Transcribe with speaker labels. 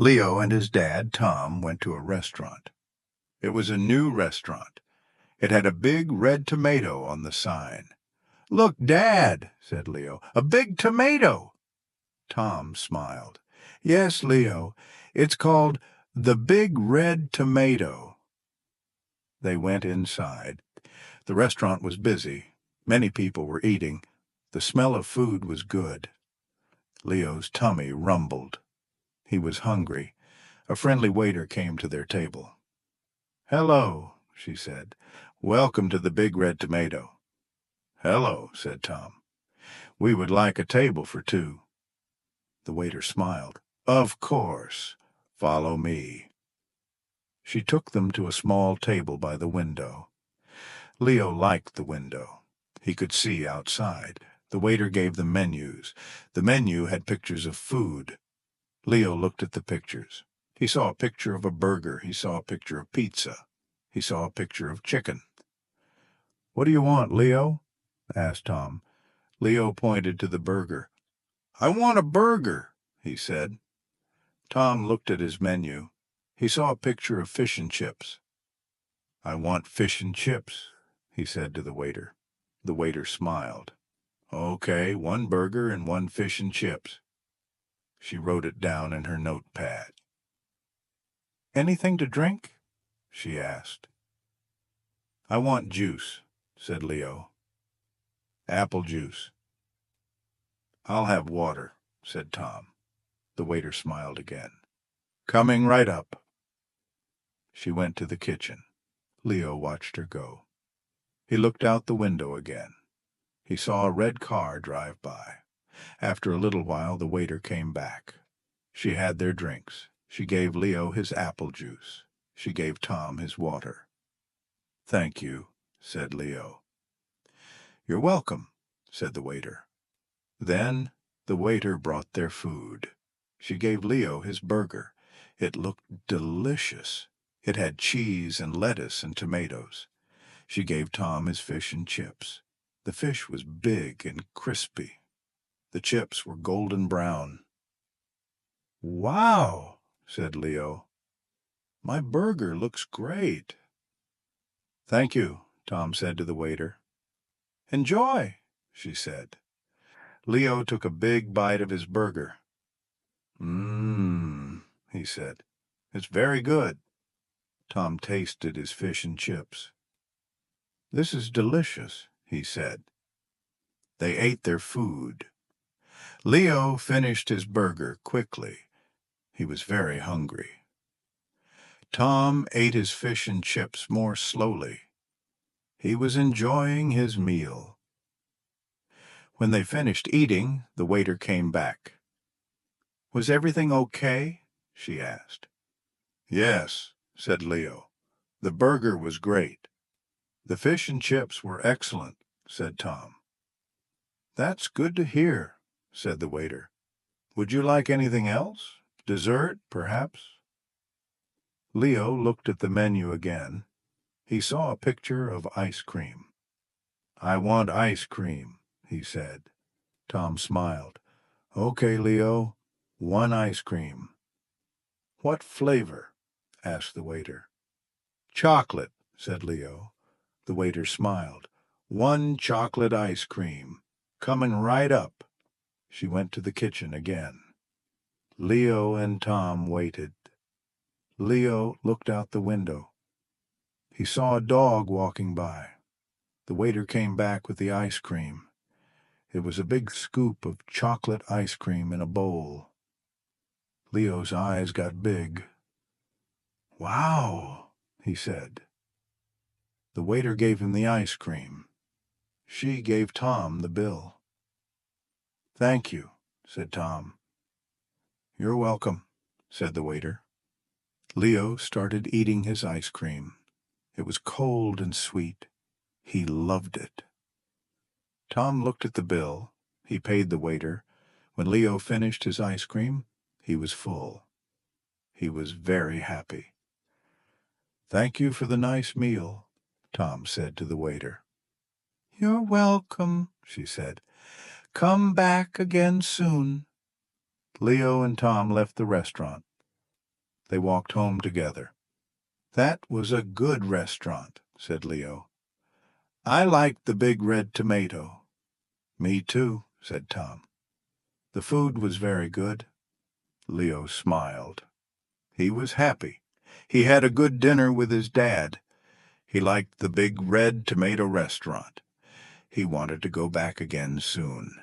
Speaker 1: Leo and his dad, Tom, went to a restaurant. It was a new restaurant. It had a big red tomato on the sign. "Look, Dad," said Leo, "a big tomato." Tom smiled. "Yes, Leo, it's called the Big Red Tomato." They went inside. The restaurant was busy. Many people were eating. The smell of food was good. Leo's tummy rumbled. He was hungry. A friendly waiter came to their table. "Hello," she said. "Welcome to the Big Red Tomato." "Hello," said Tom. "We would like a table for two." The waiter smiled. "Of course. Follow me." She took them to a small table by the window. Leo liked the window. He could see outside. The waiter gave them menus. The menu had pictures of food. Leo looked at the pictures. He saw a picture of a burger. He saw a picture of pizza. He saw a picture of chicken. "What do you want, Leo?" asked Tom. Leo pointed to the burger. "I want a burger," he said. Tom looked at his menu. He saw a picture of fish and chips. "I want fish and chips," he said to the waiter. The waiter smiled. "Okay, one burger and one fish and chips." She wrote it down in her notepad. "Anything to drink?" she asked. "I want juice," said Leo. "Apple juice." "I'll have water," said Tom. The waiter smiled again. "Coming right up." She went to the kitchen. Leo watched her go. He looked out the window again. He saw a red car drive by. After a little while, the waiter came back. She had their drinks. She gave Leo his apple juice. She gave Tom his water. "Thank you," said Leo. "You're welcome," said the waiter. Then the waiter brought their food. She gave Leo his burger. It looked delicious. It had cheese and lettuce and tomatoes. She gave Tom his fish and chips. The fish was big and crispy. The chips were golden brown. "Wow," said Leo. "My burger looks great." "Thank you," Tom said to the waiter. "Enjoy," she said. Leo took a big bite of his burger. "Mmm," he said. "It's very good." Tom tasted his fish and chips. "This is delicious," he said. They ate their food. Leo finished his burger quickly. He was very hungry. Tom ate his fish and chips more slowly. He was enjoying his meal. When they finished eating, the waiter came back. "Was everything okay?" she asked. "Yes," said Leo. "The burger was great." "The fish and chips were excellent," said Tom. "That's good to hear," said the waiter. "Would you like anything else? Dessert, perhaps?" Leo looked at the menu again. He saw a picture of ice cream. "I want ice cream," he said. Tom smiled. "Okay, Leo, one ice cream." "What flavor?" asked the waiter. "Chocolate," said Leo. The waiter smiled. "One chocolate ice cream. Coming right up." She went to the kitchen again. Leo and Tom waited. Leo looked out the window. He saw a dog walking by. The waiter came back with the ice cream. It was a big scoop of chocolate ice cream in a bowl. Leo's eyes got big. "Wow," he said. The waiter gave him the ice cream. She gave Tom the bill. "Thank you," said Tom. "You're welcome," said the waiter. Leo started eating his ice cream. It was cold and sweet. He loved it. Tom looked at the bill. He paid the waiter. When Leo finished his ice cream, he was full. He was very happy. "Thank you for the nice meal," Tom said to the waiter. "You're welcome," she said. "Come back again soon." Leo and Tom left the restaurant. They walked home together. "That was a good restaurant," said Leo. "I liked the big red tomato." "Me too," said Tom. "The food was very good." Leo smiled. He was happy. He had a good dinner with his dad. He liked the big red tomato restaurant. He wanted to go back again soon.